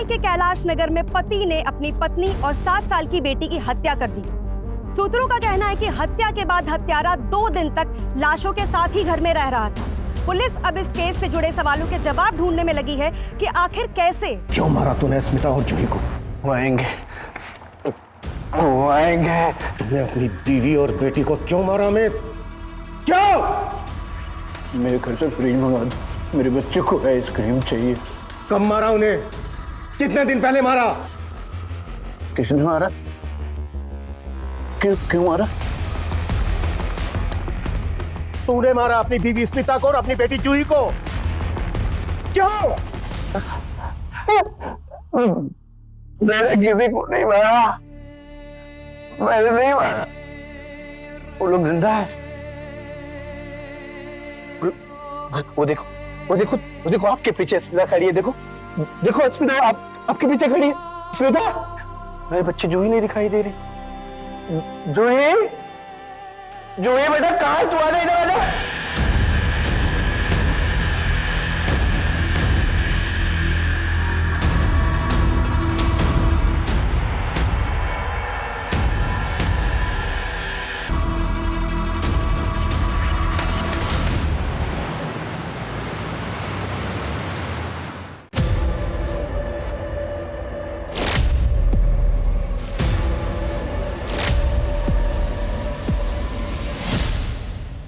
भोपाल के कैलाश नगर में पति ने अपनी पत्नी और 7 साल की बेटी की हत्या कर दी। सूत्रों का कहना है कि हत्या के बाद हत्यारा 2 दिन तक लाशों के साथ ही घर में रह रहा था। पुलिस अब इस केस से जुड़े सवालों के जवाब ढूंढने में लगी है कि आखिर कैसे। क्यों मारा तूने स्मिता और जूही को? वो आएंगे। तुमने अपनी बीवी और बेटी को क्यों मारा? मैं क्यों? मेरे घर से फ्रिज मंगा दो, मेरे बच्चे को आइसक्रीम चाहिए। कब मारा उन्हें? कितने दिन पहले मारा? किसने मारा? क्यों मारा? तूने मारा अपनी बीवी स्मिता को और अपनी बेटी जूही को। क्यों? मैंने किसी को नहीं मारा, मैंने नहीं मारा। वो लोग जिंदा है। वो देखो आपके पीछे स्मिता खड़ी है। देखो स्मिता, आपके पीछे खड़ी है स्मिता। मेरे बच्चे जूही नहीं दिखाई दे रही। जूही बेटा कहाँ है? तू आ जा, इधर आ जा।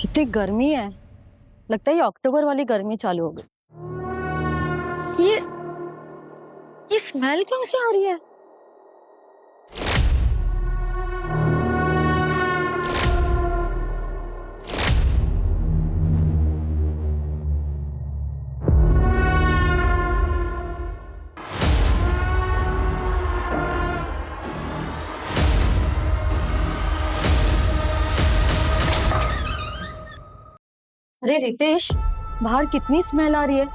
कितनी गर्मी है, लगता है ये अक्टूबर वाली गर्मी चालू हो गई। ये स्मेल कहाँ से आ रही है? अरे रितेश, बाहर कितनी स्मेल आ रही है।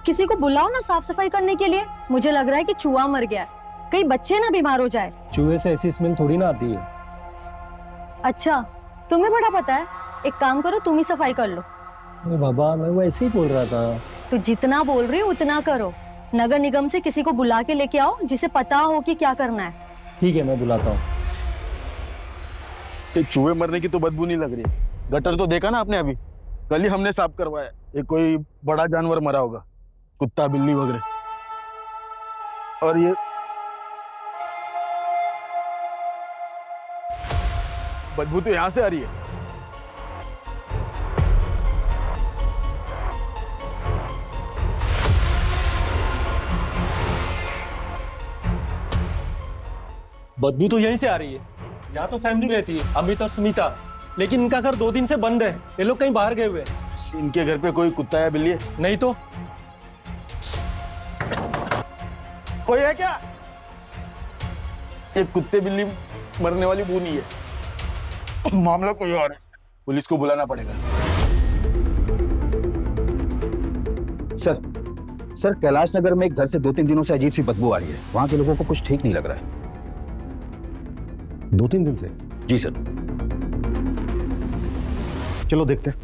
किसी को बुलाओ ना साफ सफाई करने के लिए। मुझे लग रहा है कि चूहा मर गया है, कहीं बच्चे ना बीमार हो जाए। चूहे से ऐसी स्मेल थोड़ी ना आती है। अच्छा, तुम्हें बड़ा पता है। एक काम करो, तुम ही सफाई कर लो। अरे बाबा, मैं वो ऐसे ही बोल रहा था। तो जितना बोल रही हूँ उतना करो। नगर निगम से किसी को बुला के लेके आओ जिसे पता हो कि क्या करना है। ठीक है, मैं बुलाता हूँ। चूहे मरने की तो बदबू नहीं लग रही। गटर तो देखा ना आपने, अभी कल ही हमने साफ करवाया। ये कोई बड़ा जानवर मरा होगा, कुत्ता बिल्ली वगैरह। और ये बदबू तो यहां से आ रही है। बदबू तो यहीं से आ रही है। यहाँ तो फैमिली रहती है, अमित और स्मिता, लेकिन इनका घर 2 दिन से बंद है। ये लोग कहीं बाहर गए हुए हैं। इनके घर पे कोई कुत्ता या बिल्ली है? नहीं तो कोई है क्या? ये कुत्ते बिल्ली मरने वाली बू नहीं है, मामला कोई और है। पुलिस को बुलाना पड़ेगा। सर कैलाश नगर में एक घर से 2-3 दिनों से अजीब सी बदबू आ रही है। वहां के लोगों को कुछ ठीक नहीं लग रहा है। 2-3 दिन से? जी सर। चलो देखते हैं।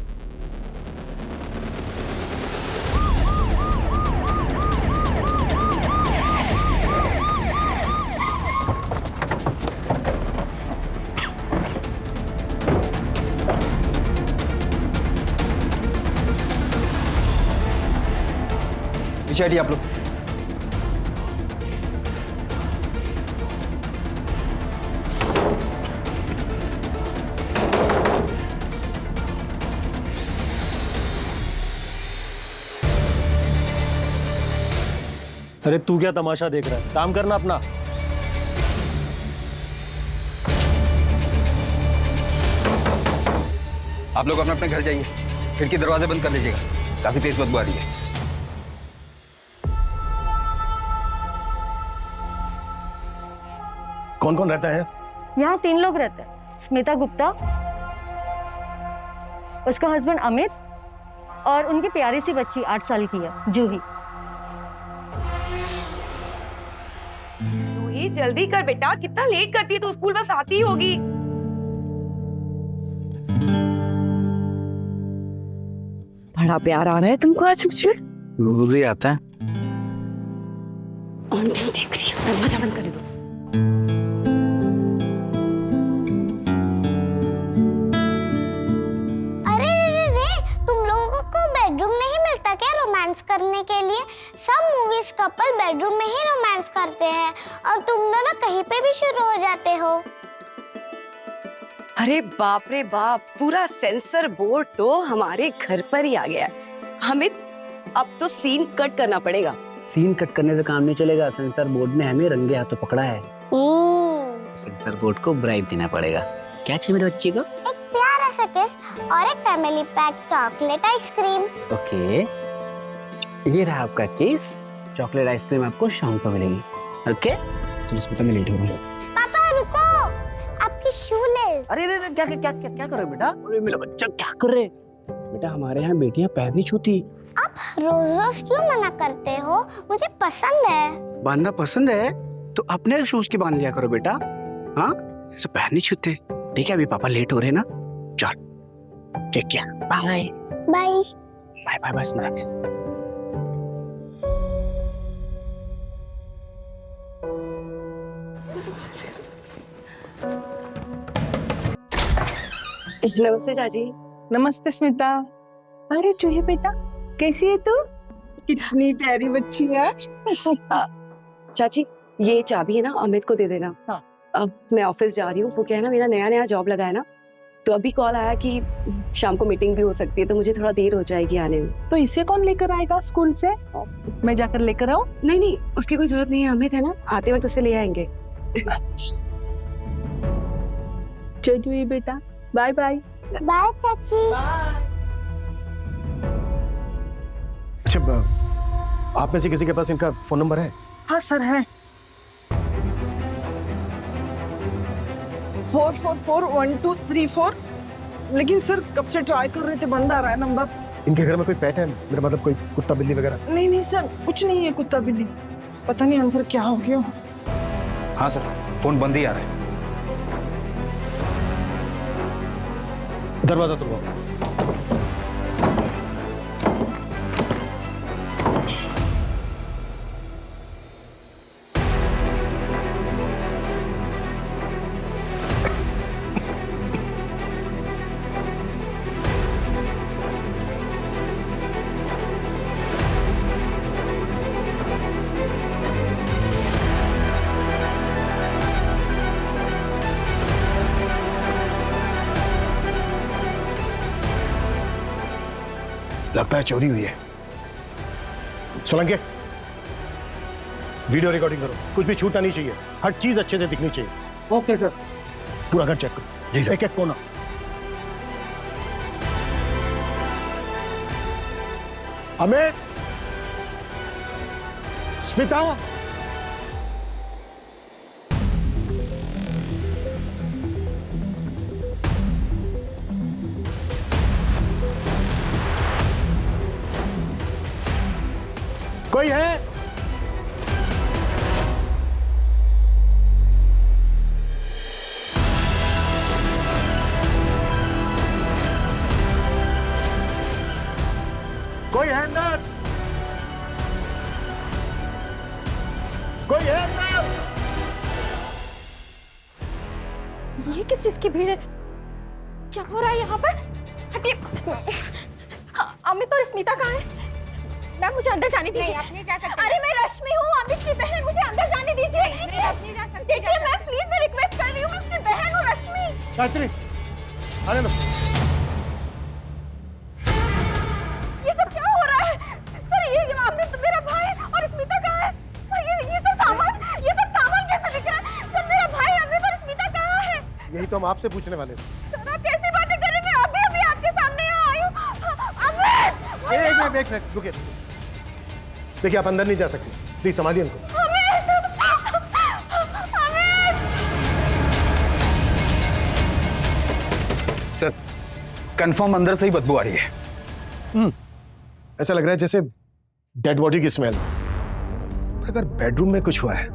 पीछे हटिए आप लोग। अरे तू क्या तमाशा देख रहा है? काम करना अपना। आप लोग अपने अपने घर जाइए, खिड़की दरवाजे बंद कर लीजिएगा, काफी तेज बदबू आ रही है। कौन कौन रहता है? यहाँ 3 लोग रहते हैं। स्मिता गुप्ता, उसका हस्बैंड अमित और उनकी प्यारी सी बच्ची 8 साल की है, जूही। जूही जल्दी कर बेटा, कितना लेट करती है, तो स्कूल बस आती ही होगी। बड़ा प्यार आ रहा है तुमको आज मुझसे। रोज ही आता है। आंटी देख रही है, दरवाजा बंद कर दो। अरे रे रे, तुम लोगों को बेडरूम नहीं मिलता क्या रोमांस करने के लिए? सब मूवीज कपल बेडरूम में ही रोमांस करते हैं और तुम दोनों कहीं पे भी शुरू हो जाते हो। अरे बाप रे बाप, पूरा सेंसर बोर्ड तो हमारे घर पर ही आ गया। हमें अब तो सीन कट करना पड़ेगा। सीन कट करने से काम नहीं चलेगा। सेंसर बोर्ड ने हमें रंगे हाथों पकड़ा है। सेंसर बोर्ड को ब्राइब देना पड़ेगा। क्या चाहिए मेरे बच्चे को? एक प्यारा सा किस और एक family pack chocolate ice cream. Okay, ये रहा आपका केस। चॉकलेट आइसक्रीम आपको शाम को मिलेगी। ओके, चलो स्मिता मैं लेट हो रहा हूँ। पापा रुको, आपकी शूलेस। अरे रे, क्या क्या क्या क्या क्या कर रहे हो बेटा? अरे मेरा बच्चा क्या कर रहे? बेटा हमारे यहाँ बेटियां पैर नहीं छूती। आप रोज रोज क्यों मना करते हो? मुझे पसंद है। बांधना पसंद है तो अपने शूज के बांध लिया करो बेटा। हाँ, ऐसे पैर नहीं छूते। ठीक है, अभी पापा लेट हो रहे हैं ना। चल ठीक है, बाय बाय बाय बाय बस मैं। नमस्ते चाची। नमस्ते स्मिता। अरे चूहे बेटा, कैसी है तू? कितनी प्यारी बच्ची है। चाची ये चाबी है ना, अमित को दे देना। हाँ। अब मैं ऑफिस जा रही हूँ। वो क्या है ना, मेरा नया नया जॉब लगा है ना, तो अभी कॉल आया कि शाम को मीटिंग भी हो सकती है, तो मुझे थोड़ा देर हो जाएगी आने में। तो इसे कौन लेकर आएगा स्कूल से? मैं जाकर लेकर आऊं? नहीं नहीं, उसकी कोई जरूरत नहीं है। अमित है ना, आते वक्त उसे ले आएंगे। चल चूहे बेटा, बाय बाय। बाय चाची। अच्छा, आप में से किसी के पास इनका फोन नंबर है? हाँ सर है। 4441234। लेकिन सर कब से ट्राई कर रहे थे, बंद आ रहा है नंबर। इनके घर में कोई पेट है? मेरा मतलब कोई कुत्ता बिल्ली वगैरह? नहीं नहीं सर, कुछ नहीं है कुत्ता बिल्ली। पता नहीं अंदर क्या हो गया। हाँ सर, फोन बंद ही आ रहा है। दरवाजा तोड़वाओ। लगता है चोरी हुई है। सोलंके, वीडियो रिकॉर्डिंग करो। कुछ भी छूटना नहीं चाहिए, हर चीज अच्छे से दिखनी चाहिए। Okay sir. पूरा घर चेक करो। जी सर। एक एक कोना। अमित, स्मिता, कोई है? कोई है अंदर? कोई है अंदर? ये किस चीज की भीड़ है? क्या हो रहा है यहाँ पर? हटिए। अमित और स्मिता कहाँ है? मैम मुझे अंदर जाने दीजिए। आप नहीं जा सकते। अरे मैं रश्मि हूँ, अमित की बहन, मुझे अंदर जाने दीजिए। आप नहीं जा सकते। देखिए मैम प्लीज, मैं रिक्वेस्ट कर रही हूँ, मैं उसकी बहन हूँ रश्मि। गायत्री, आने दो। ये सब क्या हो रहा है? सर ये अमित मेरा भाई और स्मिता कहाँ है? सर ये सब सामान कैसे दिख रहा है? सर मेरा भाई अमित और स्मिता कहाँ है? यही तो हम आपसे पूछने वाले थे। सर आप कैसी बातें कर रहे हैं? मैं अभी आपके सामने यहाँ आई हूँ। अमित! एक मिनट रुकिए। देखिए, आप अंदर नहीं जा सकते। प्लीज संभालिए उनको। सर कंफर्म अंदर से ही बदबू आ रही है। ऐसा लग रहा है जैसे डेड बॉडी की स्मेल। पर अगर बेडरूम में कुछ हुआ है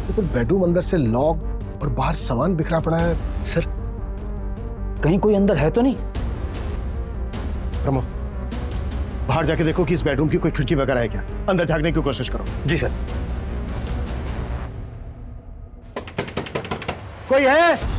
तो फिर बेडरूम अंदर से लॉक और बाहर सामान बिखरा पड़ा है। सर कहीं कोई अंदर है तो नहीं? रमो, बाहर जाके देखो कि इस बेडरूम की कोई खिड़की वगैरह है क्या। अंदर झांकने की कोशिश करो। जी सर। कोई है?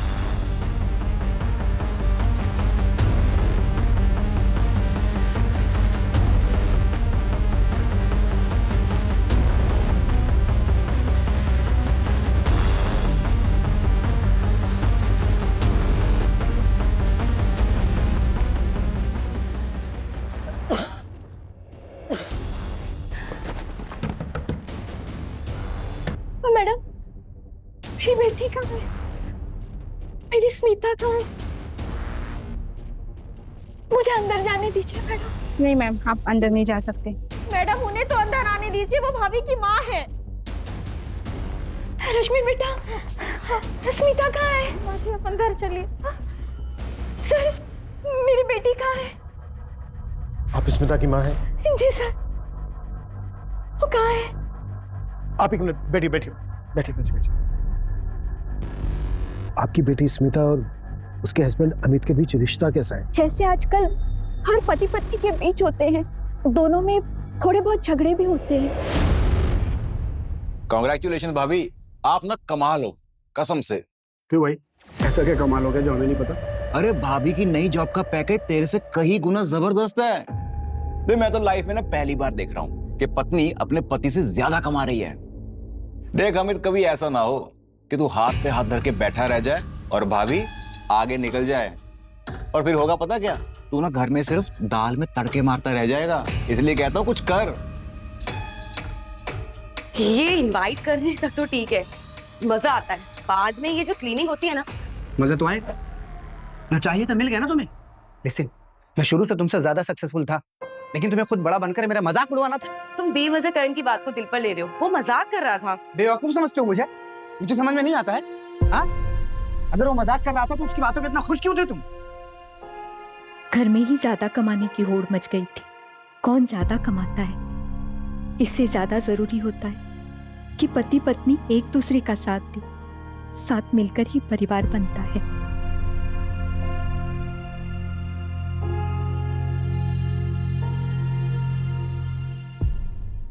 मैडम, मेरी बेटी कहाँ है? मेरी स्मिता कहाँ है? मुझे अंदर जाने दीजिए मैडम। नहीं मैम, आप अंदर नहीं जा सकते। मैडम, उन्हें तो अंदर आने दीजिए, वो भाभी की माँ है। रश्मि बेटा, स्मिता कहाँ है? माँ जी, आप अंदर चलिए। सर, मेरी बेटी कहाँ है? आप स्मिता की माँ हैं? जी सर। वो कहाँ है? आप एक मिनट बैठिए बैठिए बैठिए बैठिए बैठिए। आपकी बेटी स्मिता और उसके हस्बैंड अमित के बीच रिश्ता कैसा है? जैसे आजकल हर पति पत्नी के बीच होते हैं, दोनों में थोड़े बहुत झगड़े भी होते हैं। कांग्रेचुलेशन भाभी, आप ना कमाल हो, कसम से। क्यों भाई, ऐसा क्या कमाल हो गया जो हमें नहीं पता? अरे भाभी की नई जॉब का पैकेज तेरे से कहीं गुना जबरदस्त है। भाई मैं तो लाइफ में ना पहली बार देख रहा हूँ कि पत्नी अपने पति से ज्यादा कमा रही है। देख अमित, कभी ऐसा ना हो कि तू हाथ पे हाथ धर के बैठा रह जाए और भाभी आगे निकल जाए, और फिर होगा पता क्या, तू ना घर में सिर्फ दाल में तड़के मारता रह जाएगा। इसलिए कहता हूँ कुछ कर। ये इनवाइट करने तक तो ठीक है, मजा आता है, बाद में ये जो क्लीनिंग होती है ना। मजा तो आए ना, चाहिए तो मिल गया ना तुम्हें। लिसन, मैं शुरू से तुमसे ज्यादा सक्सेसफुल था, लेकिन तुम्हें खुद बड़ा बनकर मेरा मजाक उड़वाना था। तुम बेवजह करण की बात को दिल पर ले रहे हो, वो मजाक कर रहा था। बेवकूफ समझते हो मुझे? मुझे समझ में नहीं आता है। हाँ, अगर वो मजाक कर रहा था तो उसकी बातों में इतना खुश क्यों थे तुम? घर में ही ज्यादा कमाने की होड़ मच गई थी। कौन ज्यादा कमाता है, इससे ज्यादा जरूरी होता है कि पति पत्नी एक दूसरे का साथ दे, साथ मिलकर ही परिवार बनता है।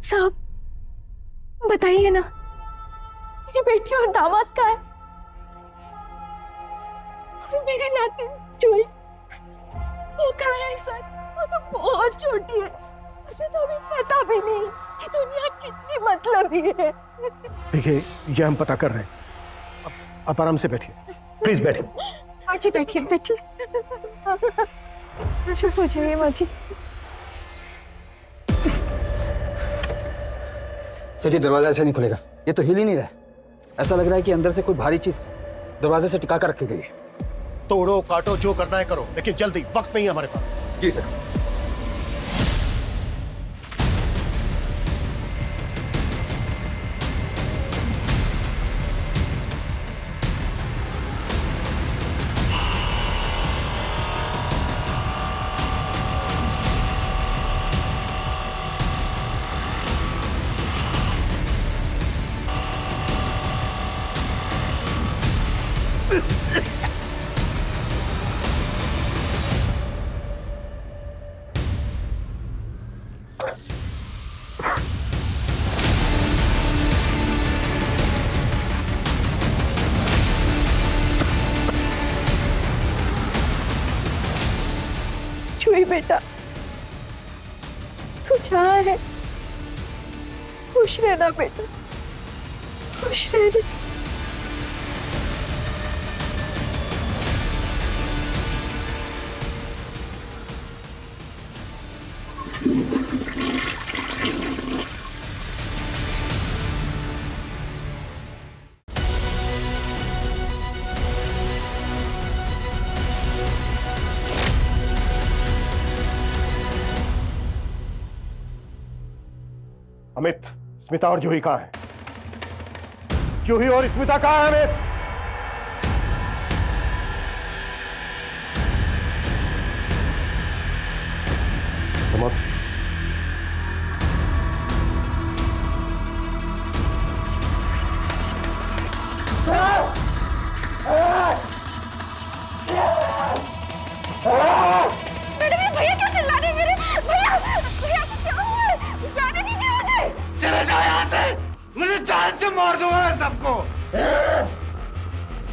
साहब, बताइए ना, मेरी बेटी और दामाद का है? और मेरी नातिन जूही, वो कहाँ है सर? वो तो बहुत छोटी है, उसे तो अभी पता भी नहीं कि दुनिया कितनी मतलबी है। देखिए, ये हम पता कर रहे हैं। आप आराम से बैठिए, प्लीज बैठिए। माँ जी बैठिए बैठिए। मुझे माँ जी। सर, ये दरवाजा ऐसे नहीं खुलेगा, ये तो हिल ही नहीं रहा है। ऐसा लग रहा है कि अंदर से कोई भारी चीज दरवाजे से टिका कर रखी गई है। तोड़ो काटो, जो करना है करो, लेकिन जल्दी, वक्त नहीं है हमारे पास। जी सर। जूही बेटा, तू जहाँ है खुश रहना बेटा, खुश रहना। अमित, स्मिता और जूही कहाँ है? जूही और स्मिता कहाँ है अमित? Come on. मैडम, ये भैया क्यों चिल्ला रहे हैं मेरे? भैया, भैया को क्या हुआ है? जाने दीजिए मुझे। चले जाओ यहाँ से, मुझे जान से मार दूंगा मैं सबको।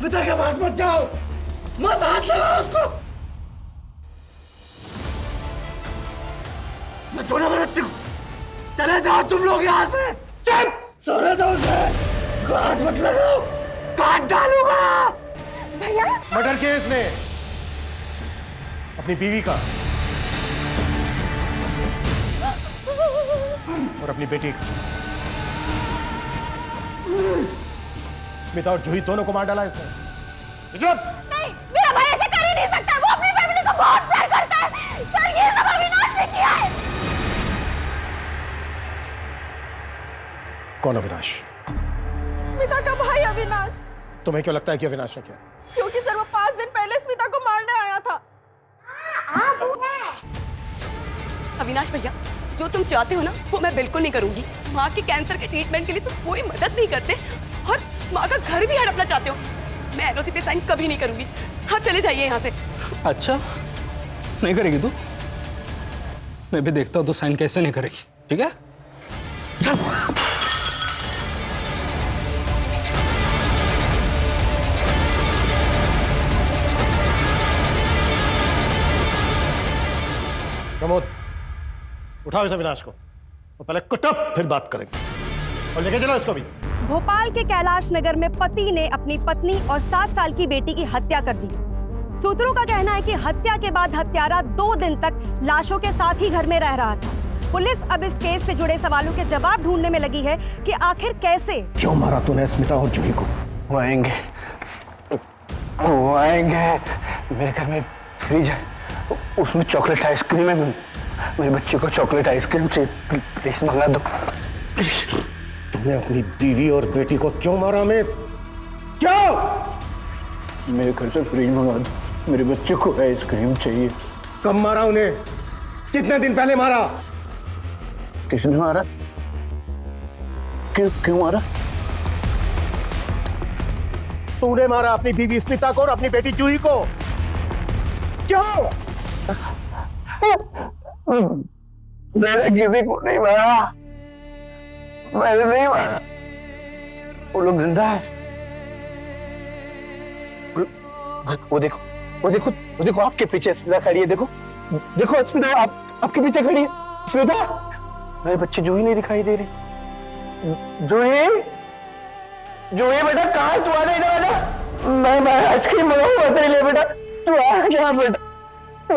स्मिता के पास मत जाओ, मत हाथ लगाओ उसको। मैं छोड़ने वाला बच्चे को, चले जाओ तुम लोग यहाँ से। चुप, सोने दो उसे, उसको हाथ मत लगाओ, काट डालूंगा। भैया मर्डर केस ने अपनी बीवी का और अपनी बेटी का, स्मिता और जूही दोनों को मार डाला इसने। नहीं, मेरा भाई ऐसे कर ही नहीं सकता, वो अपनी फैमिली को बहुत प्यार करता है। सर ये सब अविनाश ने किया है। कौन अविनाश? स्मिता का भाई अविनाश। तुम्हें क्यों लगता है कि अविनाश ने किया? क्योंकि सर वो 5 दिन पहले स्मिता को मारने आया था। अविनाश भैया, जो तुम चाहते हो ना वो मैं बिल्कुल नहीं करूंगी। माँ के कैंसर के ट्रीटमेंट के लिए तुम कोई मदद नहीं करते और माँ का घर भी हड़पना चाहते हो। मैं एलओसी पे साइन कभी नहीं करूंगी। आप चले जाइए यहाँ से। अच्छा, नहीं करेगी तू? मैं भी देखता हूँ तो साइन कैसे नहीं करेगी, ठीक है? चल। प्रमोद, उठाओ इस अविनाश को और पहले कुटअप, फिर बात करेंगे। और लेके चलो इसको भी। भोपाल के कैलाश नगर में पति ने अपनी पत्नी और 7 साल की बेटी की हत्या कर दी। सूत्रों का कहना है कि हत्या के बाद हत्यारा 2 दिन तक लाशों के साथ ही घर में रह रहा था। पुलिस अब इस केस से जुड़े सवालों के जवाब ढूंढने में लगी है कि आखिर कैसे। क्यों मारा तूने स्मिता और जूही को? वो आएंगे, वो आएंगे। मेरे घर में फ्रिज है, उसमें चॉकलेट आइसक्रीम है। मेरे बच्चे को चॉकलेट आइसक्रीम चाहिए, प्लीज मंगा दो। तुमने अपनी बीवी और बेटी को क्यों मारा? मैं क्यों? मेरे घर से फ्रिज मंगा दो, मेरे बच्चे को आइसक्रीम चाहिए। कब मारा उन्हें? कितने दिन पहले मारा? किसने मारा? क्यों मारा? तूने मारा अपनी बीवी स्मिता को और अपनी बेटी जूही को। क्यों? मैंने किसी को नहीं मारा, मैंने नहीं मारा। वो लोग जिंदा है। वो देखो, वो देखो, वो देखो आपके पीछे स्मिता खड़ी है। देखो, देखो स्मिता, आपके पीछे खड़ी है स्मिता। मेरे बच्चे जूही नहीं दिखाई दे रही। जूही, जूही बेटा कहाँ है? तू आ इधर आजा। मैं आइसक्रीम मंगाऊंगा तेरे लिए बेटा। तू आ जा बेटा, तू आ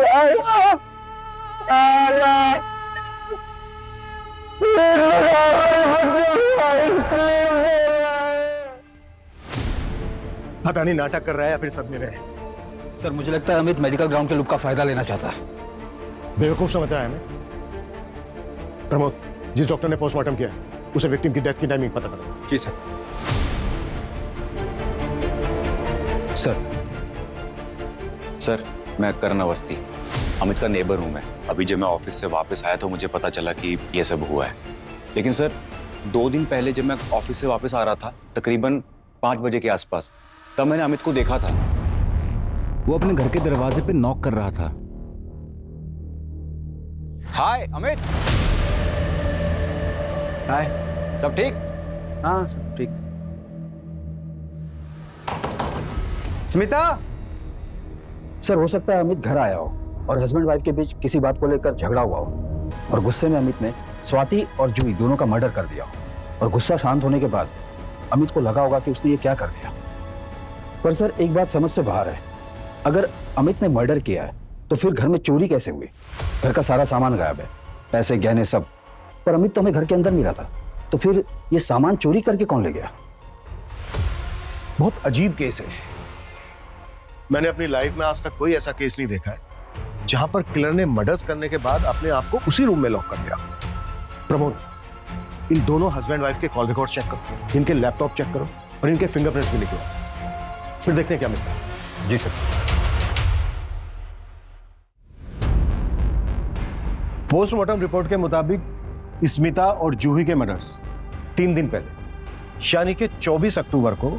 जा। पता नहीं नाटक कर रहा है या फिर सदमे में। सर मुझे लगता है अमित मेडिकल ग्राउंड के लुक का फायदा लेना चाहता है। बेवकूफ समझ रहा है हमें। प्रमोद, जिस डॉक्टर ने पोस्टमार्टम किया उसे विक्टिम की डेथ की टाइमिंग पता करो। जी सर। सर, मैं करण अवस्थी, अमित का नेबर हूं मैं। अभी जब मैं ऑफिस से वापस आया तो मुझे पता चला कि ये सब हुआ है। लेकिन सर, 2 दिन पहले जब मैं ऑफिस से वापस आ रहा था, तकरीबन 5 बजे के आसपास, तब मैंने अमित को देखा था। वो अपने घर के दरवाजे पे नॉक कर रहा था। हाय अमित। हाय। सब ठीक? हाँ सब ठीक। स्मिता। सर हो सकता है अमित घर आया हो और हस्बैंड वाइफ के बीच किसी बात को लेकर झगड़ा हुआ हो और गुस्से में अमित ने स्वाति और जूही दोनों का मर्डर कर दिया हो। और गुस्सा शांत होने के बाद अमित को लगा होगा कि उसने ये क्या कर दिया। पर सर एक बात समझ से बाहर है, अगर अमित ने मर्डर किया है तो फिर घर में चोरी कैसे हुई? घर का सारा सामान गायब है, पैसे गहने सब, पर अमित तो हमें घर के अंदर मिला था, तो फिर ये सामान चोरी करके कौन ले गया? बहुत अजीब केस है। मैंने अपनी लाइफ में आज तक कोई ऐसा केस नहीं देखा है जहां पर किलर ने मर्डर्स करने के बाद अपने आप को उसी रूम में लॉक कर दिया। प्रमोद, इन दोनों हस्बैंड वाइफ के कॉल रिकॉर्ड चेक करो, इनके लैपटॉप चेक करो और इनके फिंगरप्रिंट्स भी निकलो, फिर देखते हैं क्या मिलता है। जी सर। पोस्टमार्टम रिपोर्ट के मुताबिक स्मिता और जूही के मर्डर्स 3 दिन पहले, यानी कि 24 अक्टूबर को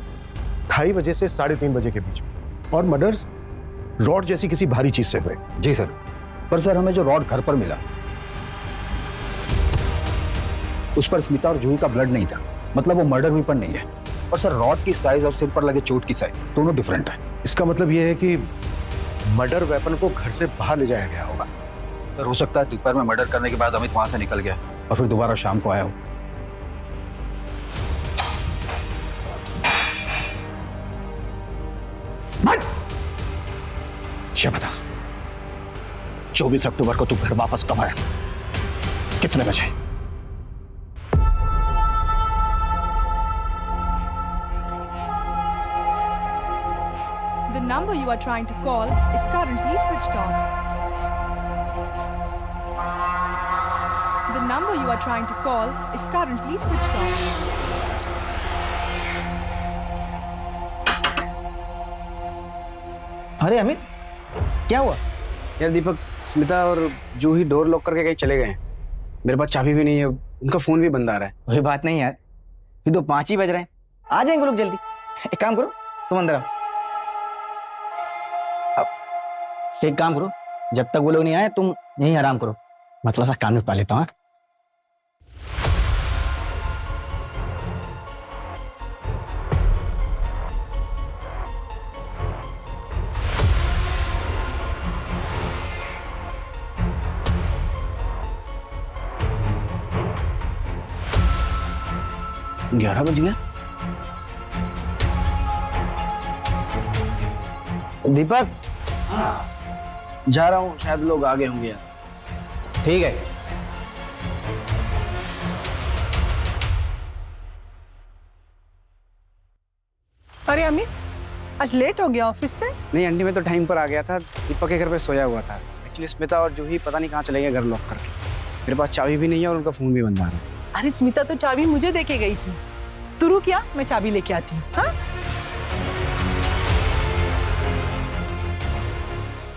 2:30 बजे से 3:30 बजे के बीच में, और मर्डर्स रॉड जैसी किसी भारी चीज से हुए। जी सर। पर सर हमें जो रॉड घर पर मिला उस पर स्मिता और जूही का ब्लड नहीं था, मतलब वो मर्डर वेपन नहीं है। और सर रॉड की साइज और सिर पर लगे चोट की साइज दोनों डिफरेंट है। इसका मतलब यह है कि मर्डर वेपन को घर से बाहर ले जाया गया होगा। सर हो सकता है दोपहर में मर्डर करने के बाद अमित वहां से निकल गया और फिर दोबारा शाम को आया हो। ये बता, 24 अक्टूबर को तू घर वापस कब आया था? कितने बजे? The number you are trying to call is currently switched off. The number you are trying to call is currently switched off. अरे अमित, क्या हुआ? यार दीपक, स्मिता और जूही डोर लॉक करके कहीं चले गए हैं। मेरे पास चाबी भी नहीं है, उनका फोन भी बंद आ रहा है। कोई बात नहीं यार, ये तो 5 ही बज रहे हैं, आ जाएंगे लोग जल्दी। एक काम करो, तुम अंदर आओ। अब एक काम करो, जब तक वो लोग नहीं आए तुम यहीं आराम करो, मैं थोड़ा सा काम निपटा लेता हूँ। ग्यारह बज गया। दीपक, जा रहा हूँ, शायद लोग आगे होंगे यार। ठीक है। अरे अमित, आज लेट हो गया ऑफिस से? नहीं आंटी, मैं तो टाइम पर आ गया था, दीपक के घर पे सोया हुआ था। एक्चुअली स्मिता और जूही पता नहीं कहाँ चले गए घर लॉक करके। मेरे पास चाबी भी नहीं है और उनका फोन भी बंद आ रहा है। अरे स्मिता तो चाबी मुझे देके गई थी। तू रुक, क्या मैं चाबी लेके आती हूँ। हाँ,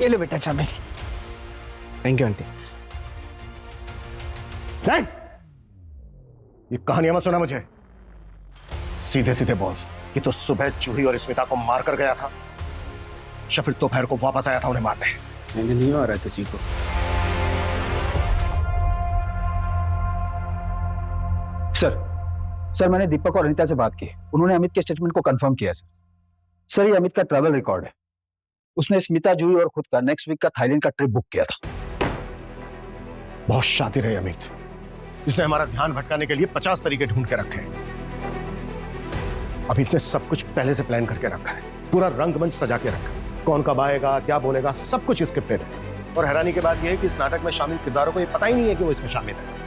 ये लो बेटा चाबी। Thank you aunty. नहीं, ये कहानियां मत सुना मुझे। सीधे सीधे बोल कि तो सुबह जूही और स्मिता को मार कर गया था या फिर दोपहर को वापस आया था उन्हें मारने? मैंने नहीं मारा है किसी को। सर मैंने दीपक और अनीता से बात की, उन्होंने अमित के स्टेटमेंट को कंफर्म किया। सर ये अमित का ट्रैवल रिकॉर्ड है। उसने स्मिता, जूही और खुद का नेक्स्ट वीक का थाईलैंड का ट्रिप बुक किया था। बहुत शातिर है अमित, इसने हमारा ध्यान भटकाने के लिए 50 तरीके ढूंढ के रखे। अमित ने सब कुछ पहले से प्लान करके रखा है, पूरा रंगमंच सजा के रखा है। कौन कब आएगा, क्या बोलेगा, सब कुछ स्क्रिप्टेड है। और हैरानी की बात यह है कि इस नाटक में शामिल किरदारों को यह पता ही नहीं है कि वो इसमें शामिल है।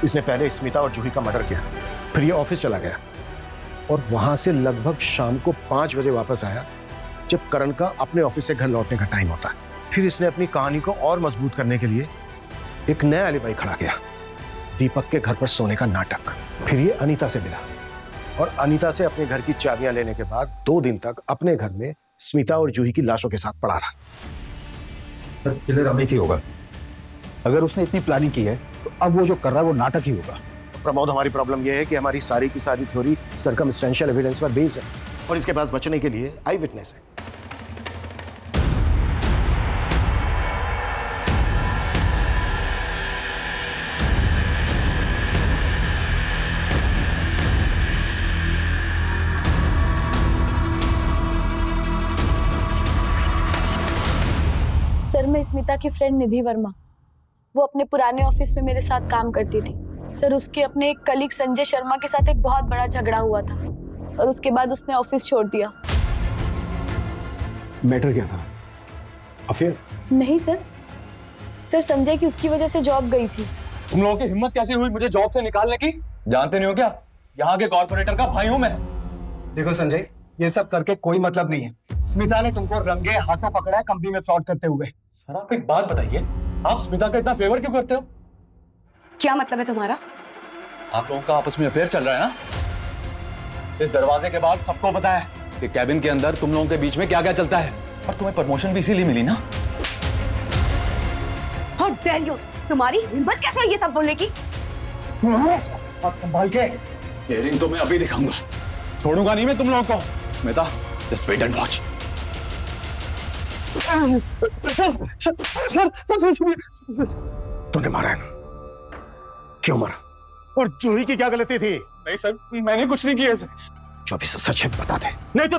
इसने पहले स्मिता और जूही का मर्डर किया, फिर ये ऑफिस चला गया और वहां से लगभग शाम को 5 बजे वापस आया, जब करण का अपने ऑफिस से घर लौटने का टाइम होता है। फिर इसने अपनी कहानी को और मजबूत करने के लिए एक नया एलिबाई खड़ा किया, दीपक के घर पर सोने का नाटक। फिर ये अनीता से मिला और अनीता से अपने घर की चाबियां लेने के बाद 2 दिन तक अपने घर में स्मिता और जूही की लाशों के साथ पड़ा रहा। सर किलर अमित ही होगा। अगर उसने इतनी प्लानिंग की है तो अब वो जो कर रहा है वो नाटक ही होगा। प्रमोद, हमारी प्रॉब्लम यह है कि हमारी सारी की सारी थ्योरी सर्कमस्टेंशियल एविडेंस पर बेस्ड है और इसके पास बचने के लिए आई विटनेस है। सर, मैं स्मिता की फ्रेंड निधि वर्मा, वो अपने पुराने ऑफिस में मेरे साथ काम करती थी। सर, उसके अपने एक कलीग संजय शर्मा के साथ एक बहुत बड़ा झगड़ा हुआ था और उसके बाद उसने ऑफिस छोड़ दिया। मैटर क्या था? अफेयर? नहीं सर, संजय की उसकी वजह से जॉब गई थी। तुम लोगों की हिम्मत कैसे हुई मुझे जॉब से निकालने की? जानते नहीं हो क्या, यहाँ के कॉर्पोरेटर का भाई हूं मैं। देखो संजय, ये सब करके कोई मतलब नहीं है। स्मिता ने तुमको रंगे हाथों पकड़ा है कंपनी में फ्रॉड करते हुए। सर आप एक बात बताइए, आप स्मिता का इतना फेवर क्यों करते हो? क्या मतलब है तुम्हारा? आप लोगों का आपस में अफेयर चल रहा है ना? इस दरवाजे के बाद सबको पता है कि कैबिन के अंदर तुम लोगों के बीच में क्या क्या चलता है, और तुम्हें प्रमोशन भी इसीलिए मिली ना। How dare you! तुम्हारी हिम्मत कैसे है ये सब बोलने की? संभाल के। डेयरिंग तो मैं अभी दिखाऊंगा, छोड़ूंगा नहीं मैं तुम लोगों को। Smita, just wait and watch. तूने मारा है ना? क्यों मारा? और जूही की क्या गलती थी? नहीं सर, मैंने कुछ नहीं किया सर। जो भी सच है बता दे। नहीं तो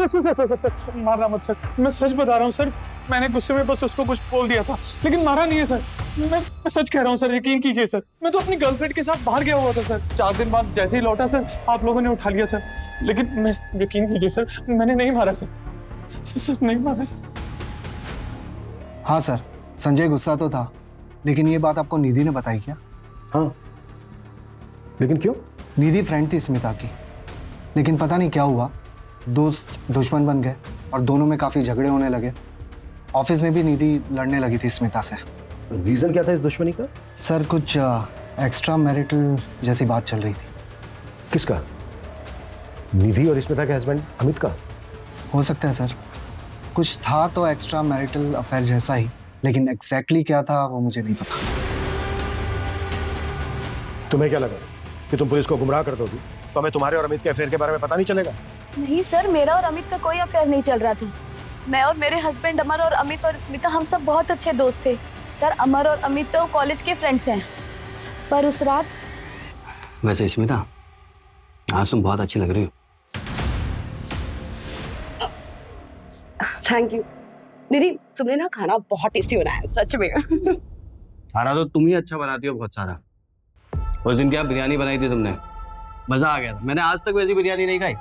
सर, मारना मत सर, मैं सच बता रहा हूँ सर। मैंने गुस्से में बस उसको कुछ बोल दिया था, लेकिन मारा नहीं है सर। मैं सच कह रहा हूँ सर, यकीन कीजिए सर। मैं तो अपनी गर्लफ्रेंड के साथ बाहर गया हुआ था सर। 4 दिन बाद जैसे ही लौटा सर, आप लोगों ने उठा लिया सर। लेकिन मैं, यकीन कीजिए सर, मैंने नहीं मारा सर। सर नहीं मारा सर। हाँ सर, संजय गुस्सा तो था, लेकिन ये बात आपको निधि ने बताई क्या? हाँ, लेकिन क्यों? निधि फ्रेंड थी स्मिता की, लेकिन पता नहीं क्या हुआ, दोस्त दुश्मन बन गए और दोनों में काफी झगड़े होने लगे। ऑफिस में भी निधि लड़ने लगी थी स्मिता से। रीजन क्या था इस दुश्मनी का? सर कुछ एक्स्ट्रा मैरिटल जैसी बात चल रही थी। किसका? निधि और स्मिता के हस्बैंड अमित का? हो सकता है सर, कुछ था तो एक्स्ट्रा मैरिटल अफेयर जैसा ही, लेकिन एग्जैक्टली क्या था वो मुझे नहीं पता। तुम्हें क्या लगा कि तुम पुलिस को गुमराह कर दोगी तो हमें तुम्हारे और अमित के अफेयर के बारे में पता नहीं चलेगा? नहीं सर, मेरा और अमित का कोई अफेयर नहीं चल रहा था। मैं और मेरे हस्बैंड अमर और अमित और स्मिता हम सब बहुत अच्छे दोस्त थे सर। अमर और अमित तो कॉलेज के फ्रेंड्स हैं। पर उस रात, वैसे स्मिता, आज तुम बहुत अच्छी लग रही हो। थैंक यू निधि, तुमने ना खाना बहुत टेस्टी बनाया है, सच में। खाना तो तुम ही अच्छा बनाती हो बहुत सारा। उस दिन क्या बिरयानी बनाई थी तुमने, मजा आ गया था। मैंने आज तक वैसी बिरयानी नहीं खाई।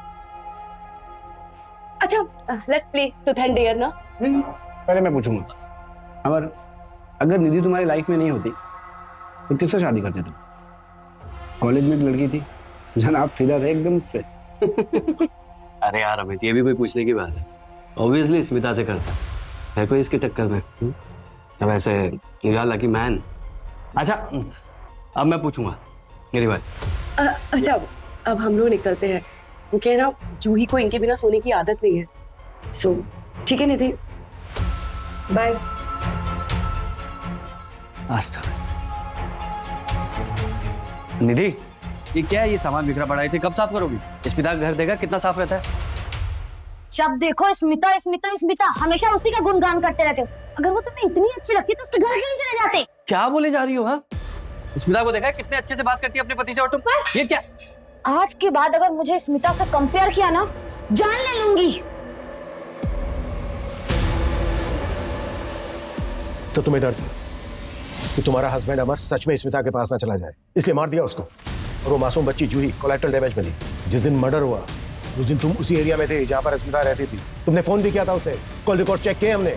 अच्छा, let's play truth and dare ना। पहले मैं पूछूंगा, अगर निधि तुम्हारी लाइफ में नहीं होती तो किससे शादी करते तुम? कॉलेज में एक लड़की थी, जनाब फिदा थे एकदम उस पे। अरे यार अमित, ये भी कोई पूछने की बात है? ऑब्वियसली स्मिता से करता है कोई इसके टक्कर में। अब ऐसे यू आर लकी मैन। अच्छा, अब मैं पूछूंगा मेरी बात। अच्छा, अब हम लोग निकलते हैं। वो कह ना, जूही को इनके बिना सोने की आदत नहीं है। सो ठीक है निधि, बाय। निधि, ये क्या है? ये सामान बिखरा पड़ा है, इसे कब साफ करोगी? स्मिता का घर देखा कितना साफ रहता है। जब देखो स्मिता स्मिता स्मिता, हमेशा उसी का गुणगान करते रहते हो। अगर वो तुम्हें इतनी अच्छी लगती है तो उसके घर क्यों नहीं चले जाते? क्या बोले जा रही हो? हाँ, स्मिता को देखा है कितने अच्छे से बात करती है अपने पति से, और तुम ये क्या? आज के बाद अगर मुझे स्मिता से कंपेयर किया ना, जान ले लूंगी। तो तुम्हें डर था कि तुम्हारा हस्बैंड अमर सच में स्मिता के पास ना चला जाए, इसलिए मार दिया उसको। और वो मासूम बच्ची जूही कोलैटरल डैमेज मिली। जिस दिन मर्डर हुआ उस दिन तुम उसी एरिया में थे जहां पर स्मिता रहती थी। तुमने फोन भी किया था उसे, कॉल रिकॉर्ड चेक किए हमने।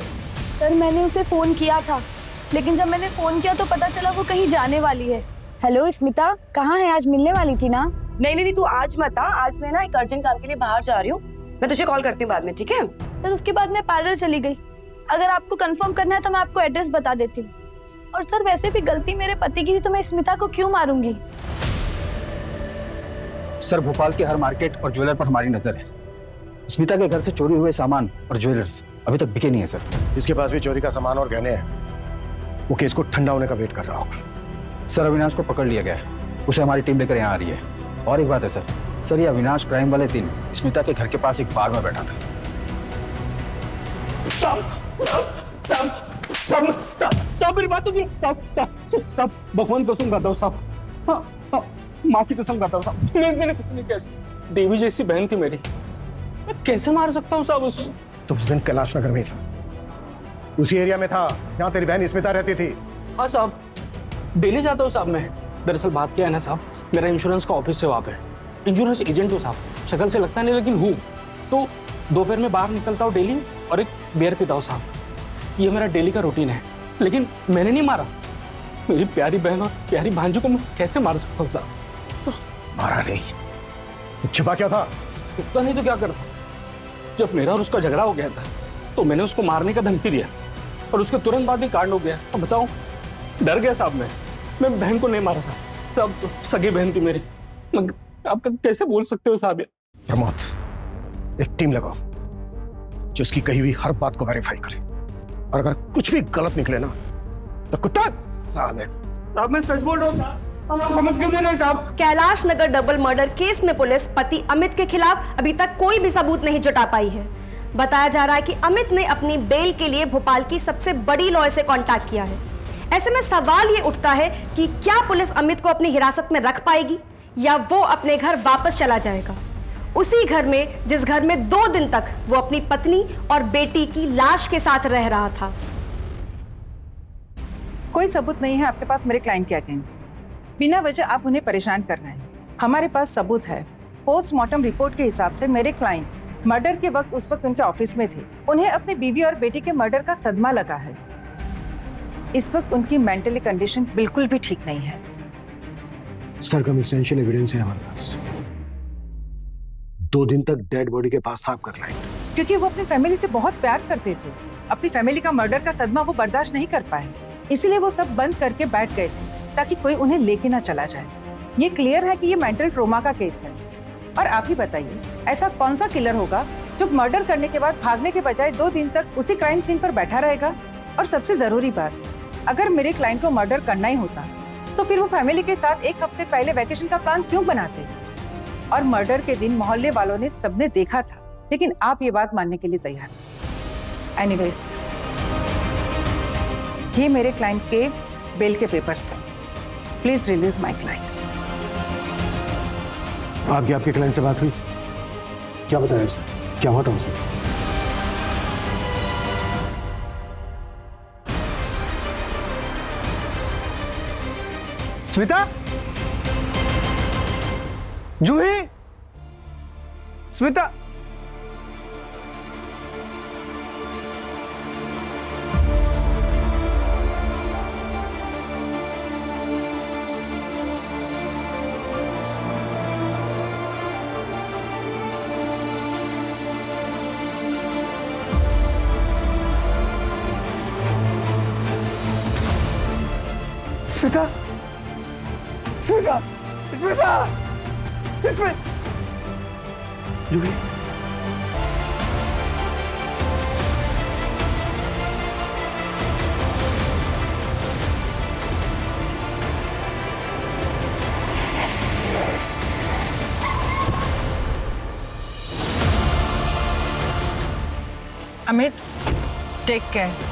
सर मैंने उसे फोन किया था, लेकिन जब मैंने फोन किया तो पता चला वो कहीं जाने वाली है। हेलो स्मिता, कहाँ है? आज मिलने वाली थी ना? नहीं, तू आज मत आ। आज मैं ना एक अर्जेंट काम के लिए बाहर जा रही हूँ। मैं तुझे कॉल करती हूँ बाद में, ठीक है? सर उसके बाद मैं पार्लर चली गई। अगर आपको कंफर्म करना है तो मैं आपको एड्रेस बता देती हूँ। और सर वैसे भी गलती मेरे पति की थी, तो मैं स्मिता को क्यों मारूंगी? सर, भोपाल के हर मार्केट और ज्वेलर पर हमारी नजर है। स्मिता के घर से चोरी हुए सामान और ज्वेलर्स अभी तक बिके नहीं है सर। जिसके पास भी चोरी का सामान और गहने हैं वो केस को ठंडा होने का वेट कर रहा होगा। सर, अविनाश को पकड़ लिया गया है, उसे हमारी टीम लेकर यहाँ आ रही है। और एक बात है सर, ये अविनाश क्राइम वाले दिन स्मिता के घर के पास एक बार में बैठा था। सब मेरी बात तो सब भगवान कसम खाता हूँ साहब। हाँ, माँ की कसम खाता हूँ साहब। मैंने कुछ नहीं किया। देवी जैसी बहन थी मेरी, मैं कैसे मार सकता हूँ साहब उसको? तो उस दिन कैलाश नगर में था, उसी एरिया में था जहाँ तेरी बहन स्मिता रहती थी। हाँ साहब, डेली जाता हूँ साहब मैं। दरअसल बात क्या है ना साहब, मेरा इंश्योरेंस का ऑफिस है वहाँ पे। इंश्योरेंस एजेंट हूँ साहब, शक्ल से लगता नहीं लेकिन हूँ। तो दोपहर में बाहर निकलता हूँ डेली और एक बियर पीता हूँ साहब। ये मेरा डेली का रूटीन है। लेकिन मैंने नहीं मारा। मेरी प्यारी बहन और प्यारी भांजू को मैं कैसे मार सकता हूँ साहब? मारा नहीं, छिपा क्या था? उसका नहीं तो क्या करता। जब मेरा और उसका झगड़ा हो गया था तो मैंने उसको मारने का धमकी दिया और उसके तुरंत बाद ही कांड हो गया। अब बताओ, डर गया साहब मैं बहन को नहीं मारा साहब। सब सगी बहन थी मेरी। आप कैसे बोल सकते हो साहब? प्रमोद, एक टीम लगाओ जो उसकी कही हुई हर बात को वेरीफाई करे, और अगर कुछ भी गलत निकले ना तो कुत्ता साले। साहब मैं सच बोल रहा हूँ साहब, समझ गए ना साहब। Kailash Nagar double murder case में पुलिस पति अमित के खिलाफ अभी तक कोई भी सबूत नहीं जुटा पाई है। बताया जा रहा है कि अमित ने अपनी बेल के लिए भोपाल की सबसे बड़ी लॉयर से कांटेक्ट किया है। ऐसे में सवाल ये उठता है कि क्या पुलिस अमित को अपनी हिरासत में रख पाएगी या वो अपने घर वापस चला जाएगा, उसी घर में जिस घर में 2 दिन तक वो अपनी पत्नी और बेटी की लाश के साथ रह रहा था। कोई सबूत नहीं है आपके पास मेरे क्लाइंट के अगेंस्ट। बिना वजह आप उन्हें परेशान कर रहे हैं। हमारे पास सबूत है। पोस्टमार्टम रिपोर्ट के हिसाब से मेरे क्लाइंट मर्डर के वक्त उस वक्त उनके ऑफिस में थे। उन्हें अपनी बीवी और बेटी के मर्डर का सदमा लगा है। इस वक्त उनकी मेंटली कंडीशन बिल्कुल भी ठीक नहीं है। सर्कमस्टेंशियल एविडेंस है हमारे पास। 2 दिन तक डेड बॉडी के पास था आपका क्लाइंट। क्योंकि वो अपनी फैमिली से बहुत प्यार करते थे। अपनी फैमिली का मर्डर का सदमा वो बर्दाश्त नहीं कर पाए, इसीलिए वो सब बंद करके बैठ गए थे ताकि कोई उन्हें लेके ना चला जाए। ये क्लियर है कि ये मेंटल ट्रोमा का केस है। और आप ही बताइए, ऐसा कौन सा किलर होगा जो मर्डर करने के बाद भागने के बजाय 2 दिन तक उसी क्राइम सीन पर बैठा रहेगा? और सबसे जरूरी बात, अगर मेरे क्लाइंट को मर्डर करना ही होता तो फिर वो फैमिली के साथ 1 हफ्ते पहले वैकेशन का प्लान क्यों बनाते? और मर्डर के दिन मोहल्ले वालों ने सबने देखा था, लेकिन आप ये बात मानने के लिए तैयार नहीं। एनीवेज, ये मेरे क्लाइंट के बेल के पेपर्स हैं। Please release my client. आपके क्लाइंट से बात हुई? क्या बताया उसने? क्या हुआ था उसे? स्मिता, जूही, स्मिता, स्मिता, स्मिता, स्मिता, स्मिता, जूही, अमित, टेक केयर।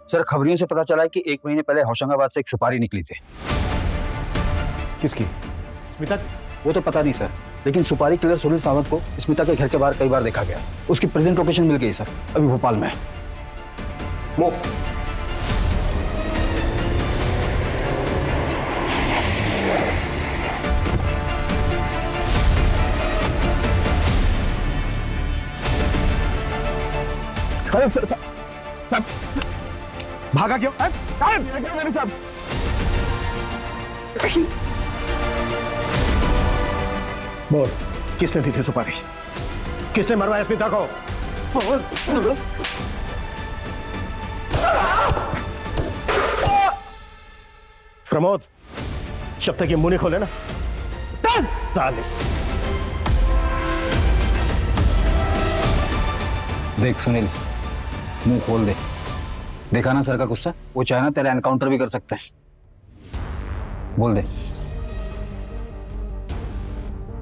सर खबरियों से पता चला है कि 1 महीने पहले होशंगाबाद से एक सुपारी निकली थी। किसकी? स्मिता? वो तो पता नहीं सर, लेकिन सुपारी किलर सुनील सावंत को स्मिता के घर के बाहर कई बार देखा गया। उसकी प्रेजेंट लोकेशन मिल गई सर, अभी भोपाल में है। भागा क्यों? मेरे साहब, बोल, किसने दी थी सुपारी? किसने मरवाया स्मिता को? प्रमोद, जब तक ये मुंह नहीं खोले ना, 10 साल। देख सुनील, मुंह खोल दे। देखा ना सर का गुस्सा? वो चाहे ना तेरा एनकाउंटर भी कर सकता है। बोल दे।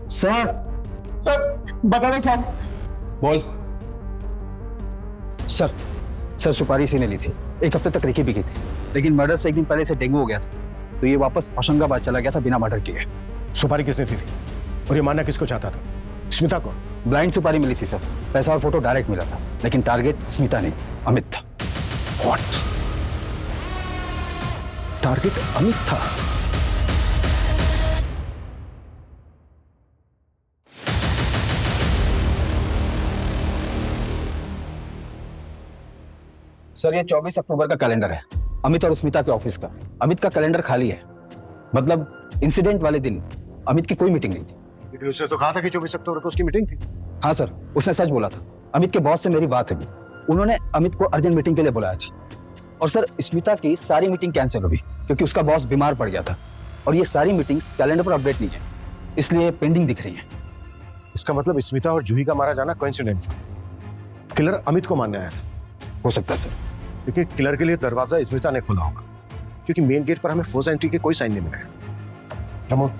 सर बता दे साहब। बोल। सर सुपारी इसी ने ली थी। 1 हफ्ते तक रिकी भी की थी, लेकिन मर्डर से 1 दिन पहले से डेंगू हो गया था, तो ये वापस होशंगाबाद चला गया था बिना मर्डर किए। सुपारी किसने दी थी? और ये मानना किसको चाहता था? स्मिता को? ब्लाइंड सुपारी मिली थी सर, पैसा और फोटो डायरेक्ट मिला था, लेकिन टारगेट स्मिता नहीं अमित था। What? टारगेट अमित था? सर ये 24 अक्टूबर का कैलेंडर है, अमित और स्मिता के ऑफिस का। अमित का कैलेंडर खाली है, मतलब इंसिडेंट वाले दिन अमित की कोई मीटिंग नहीं थी। लेकिन उसने तो कहा था कि 24 अक्टूबर को उसकी मीटिंग थी। हाँ सर, उसने सच बोला था। अमित के बॉस से मेरी बात हुई, उन्होंने अमित को अर्जेंट मीटिंग के लिए बुलाया था। और सर स्मिता की सारी मीटिंग कैंसिल हुई क्योंकि उसका बॉस बीमार पड़ गया था, और ये सारी मीटिंग्स कैलेंडर पर अपडेट नहीं है, इसलिए पेंडिंग दिख रही है। इसका मतलब स्मिता और जूही का मारा जाना कोइंसिडेंट था। किलर अमित को मारने आया था। हो सकता है सर, लेकिन किलर के लिए दरवाजा स्मिता ने खोला होगा, क्योंकि मेन गेट पर हमें फोर्स एंट्री के कोई साइन नहीं मिला है। रमोन,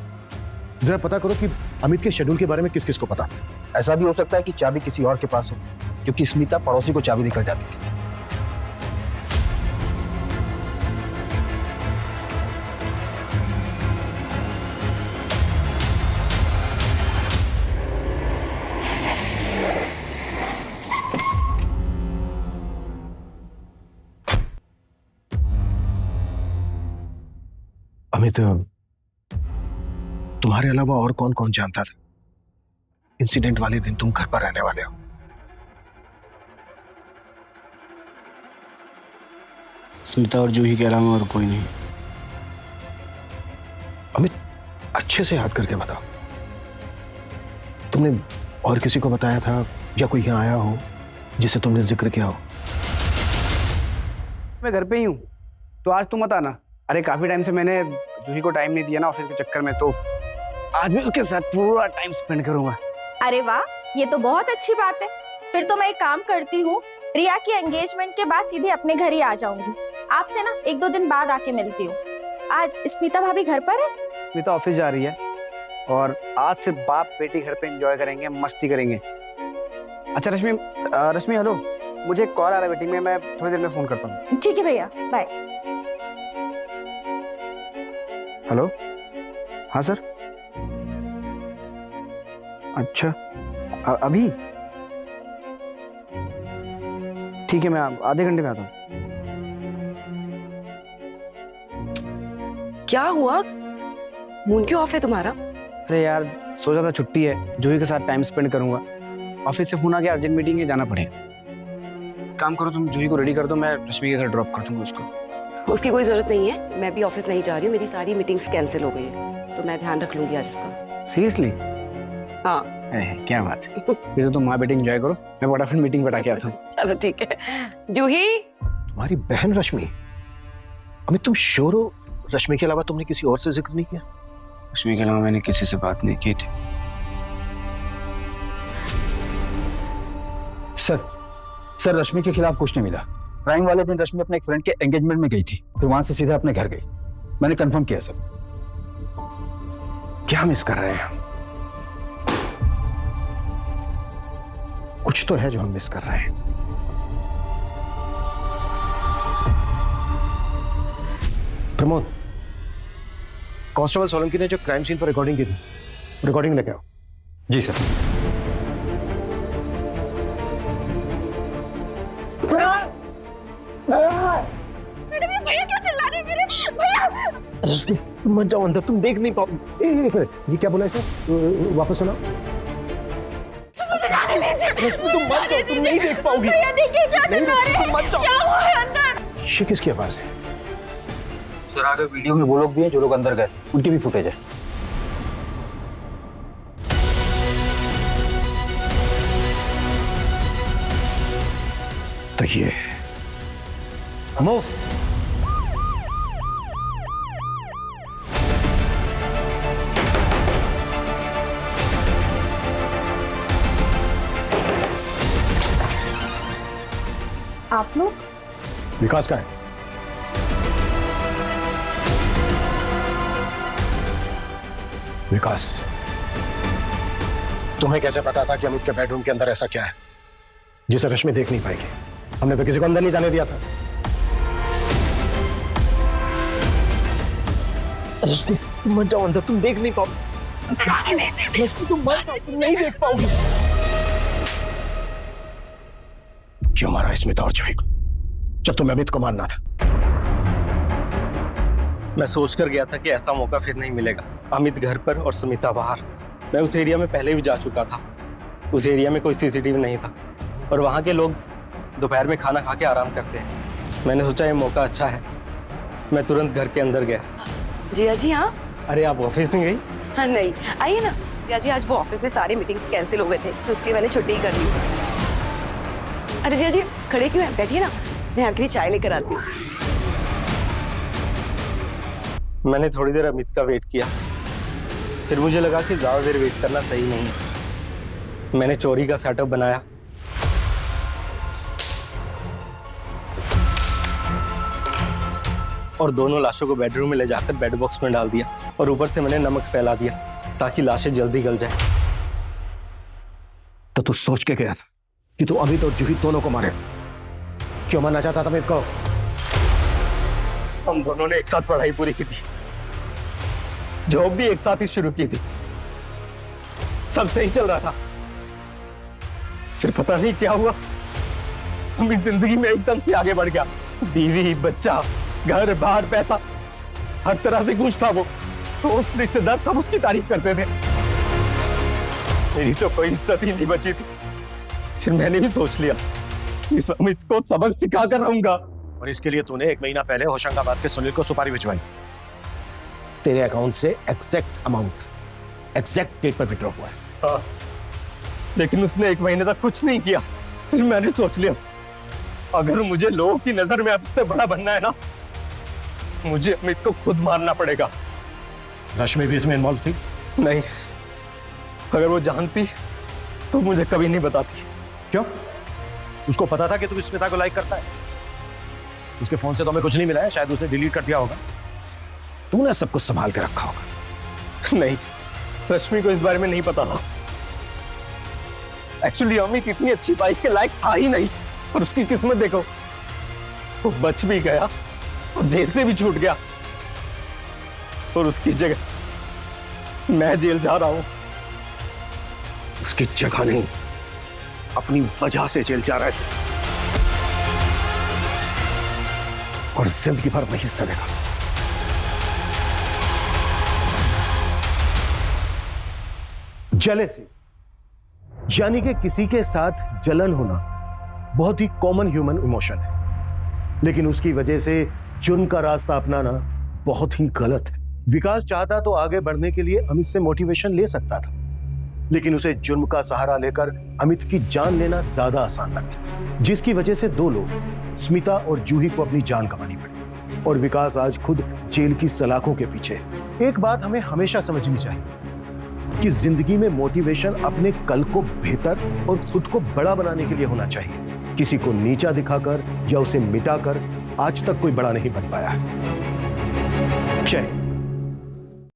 जरा पता करो कि अमित के शेड्यूल के बारे में किस किस को पता था। ऐसा भी हो सकता है कि चाबी किसी और के पास हो, क्योंकि स्मिता पड़ोसी को चाबी देकर जाती थी। अमित, तुम्हारे अलावा और कौन कौन जानता था इंसिडेंट वाले दिन तुम घर पर रहने वाले हो? स्मिता और जूही के अलावा और कोई नहीं। अमित, अच्छे से याद करके बताओ, तुमने और किसी को बताया था या कोई यहाँ आया हो जिसे तुमने जिक्र किया हो? मैं घर पे ही हूँ, तो आज तुम मत आना। अरे काफी टाइम से मैंने जूही को टाइम नहीं दिया ना ऑफिस के चक्कर में, तो आज मैं उसके साथ पूरा टाइम स्पेंड करूंगा। अरे वाह, ये तो बहुत अच्छी बात है। फिर तो मैं एक काम करती हूँ, रिया की एंगेजमेंट के बाद सीधे अपने घर ही आ जाऊंगी। आपसे ना 1-2 दिन बाद आके मिलती हूँ। आज स्मिता भाभी घर पर है? स्मिता ऑफिस जा रही है और आज से बाप बेटी घर पे एंजॉय करेंगे, मस्ती करेंगे। अच्छा रश्मि हेलो, मुझे कॉल आ रहा है मीटिंग में, मैं थोड़ी देर में फोन करता हूँ। ठीक है भैया, बाय। हेलो, हाँ सर। अच्छा अभी ठीक है, मैं आधे घंटे में आता हूँ। क्या हुआ? मून क्यों ऑफ है तुम्हारा? अरे यार, सोचा था छुट्टी है, जूही के साथ टाइम स्पेंड करूंगा। ऑफिस से फोन आ गया, अर्जेंट मीटिंग है, जाना पड़ेगा। काम करो, तुम जूही को रेडी कर दो, मैं रश्मि के घर ड्रॉप कर दूंगा उसको। उसकी कोई जरूरत नहीं है, मैं भी ऑफिस नहीं जा रही हूँ, मेरी सारी मीटिंग्स कैंसिल हो गई हैं, तो मैं ध्यान रख लूंगी आज इसका। सीरियसली? हाँ। क्या बात है। फिर तो तुम माँ बेटी एंजॉय करो, मैं फटाफट मीटिंग बैठा के आता हूँ। चलो ठीक है। जूही, तुम्हारी बहन रश्मि? अमित, तुम श्योर हो रश्मि के अलावा तुमने किसी और से जिक्र नहीं किया? रश्मि के अलावा मैंने किसी से बात नहीं की थी। सर रश्मि के खिलाफ कुछ नहीं मिला। क्राइम वाले दिन रश्मि अपने एक फ्रेंड के एंगेजमेंट में गई थी, फिर वहां से सीधा अपने घर गई। मैंने कंफर्म किया सर। क्या मिस कर रहे हैं? कुछ तो है जो हम मिस कर रहे हैं। प्रमोद, कांस्टेबल सोलंकी ने जो क्राइम सीन पर रिकॉर्डिंग की थी, रिकॉर्डिंग लेके आओ। जी सर। भैया क्यों चिल्ला रहे हैं मेरे? भैया! रश्मि, तुम मत जाओ अंदर, तुम देख नहीं पाओगे। ये क्या बोला इसे? वापस सुनाओ। रश्मि, तुम मत जाओ, तुम नहीं देख पाओगी। भैया देखिए क्या नहीं, चिल्ला रहे तुम मत हैं? जाओ। क्या हुआ है अंदर? ये किसकी आवाज है? सर आगे वीडियो में वो लोग भी हैं जो लोग अंदर गए, उनकी भी फुटेज है। तो ये मूव। आप लोग? विकास का है। विकास, तुम्हें कैसे पता था कि अमित के बेडरूम के अंदर ऐसा क्या है जिसे रश्मि देख नहीं पाएगी? हमने तो किसी को अंदर नहीं जाने दिया था। रश्मि, तुम मत जाओ अंदर, तुम देख नहीं पाओगे। तुम नहीं देख पाओगी। क्यों मारा स्मिता और जूही को जब तुम्हें अमित को मारना था? मैं सोच कर गया था कि ऐसा मौका फिर नहीं मिलेगा। अमित घर पर और सुमिता बाहर। मैं उस एरिया में पहले भी जा चुका था। उस एरिया में कोई सीसीटीवी नहीं था और वहाँ के लोग दोपहर में खाना खा के आराम करते हैं। मैंने सोचा ये मौका अच्छा है। मैं तुरंत घर के अंदर गया। जिया जी हाँ। अरे आप ऑफिस नहीं गई? हाँ नहीं, आइए ना। जिया जी आज वो ऑफिस में सारे मीटिंग्स कैंसिल हो गए थे तो इसलिए मैंने छुट्टी कर ली। अरे जिया जी खड़े क्यों हैं? बैठिए ना, मैं आपके लिए चाय लेकर आती हूँ। मैंने थोड़ी देर अमित का वेट किया, फिर मुझे लगा कि ज़्यादा देर वेट करना सही नहीं है। मैंने चोरी का सेटअप बनाया। और दोनों लाशों को बेडरूम में ले जाकर बेड बॉक्स में डाल दिया और ऊपर से मैंने नमक फैला दिया ताकि लाशें जल्दी गल जाए। तो तू सोच के गया था कि तू अमित और जूही दोनों को मारे? क्यों मारना चाहता था अमित को? हम दोनों ने एक साथ पढ़ाई पूरी की थी, जॉब भी एक साथ ही शुरू की थी, सब सही चल रहा था। फिर पता नहीं क्या हुआ, हम इस जिंदगी में एकदम से आगे बढ़ गया। बीवी, बच्चा, घर बार, पैसा, हर तरह से खुश था वो। दोस्त, रिश्तेदार सब उसकी तारीफ करते थे। मेरी तो कोई इज्जत ही नहीं बची थी। फिर मैंने भी सोच लिया इस अमित को सबक सिखा कर रहूंगा। और इसके लिए तूने 1 महीना पहले होशंगाबाद के सुनील को सुपारी भिजवाई। तेरे अकाउंट से एग्जैक्ट अमाउंट, एग्जैक्ट डेट पर विड्रॉ हुआ है। हाँ, लेकिन उसने 1 महीने तक कुछ नहीं किया। फिर मैंने सोच लिया अगर मुझे लोगों की नजर में सबसे बड़ा बनना है ना, मुझे अमित को खुद मारना पड़ेगा। रश्मि भी इसमें इन्वॉल्व थी? नहीं, अगर वो जानती तो मुझे कभी नहीं बताती। क्यों? उसको पता था कि तू स्मिता को लाइक करता है? उसके फोन से तो हमें कुछ नहीं मिला है, शायद उसने डिलीट कर दिया होगा। तूने सब कुछ संभाल के रखा होगा। नहीं, रश्मि को इस बारे में नहीं पता था। एक्चुअली अमित इतनी अच्छी बाइक के लायक था ही नहीं, और उसकी किस्मत देखो, वो बच भी गया और जेल से भी छूट गया। और उसकी जगह मैं जेल जा रहा हूं। उसकी जगह नहीं, अपनी वजह से जेल जा रहा है और जिंदगी भर वही सड़ेगा। जेलेसी यानी कि किसी के साथ जलन होना बहुत ही कॉमन ह्यूमन इमोशन है, लेकिन उसकी वजह से जुर्म का रास्ता अपनाना बहुत ही गलत है। विकास चाहता तो आगे बढ़ने के लिए अमित से मोटिवेशन ले सकता था, लेकिन उसे जुर्म का सहारा लेकर अमित की जान लेना ज्यादा आसान लगा, जिसकी वजह से 2 लोग स्मिता और जूही को अपनी जान गंवानी पड़ी और विकास आज खुद जेल की सलाखों के पीछे। एक बात हमें हमेशा समझनी चाहिए कि जिंदगी में मोटिवेशन अपने कल को बेहतर और खुद को बड़ा बनाने के लिए होना चाहिए। किसी को नीचा दिखाकर या उसे मिटाकर आज तक कोई बड़ा नहीं बन पाया है। जय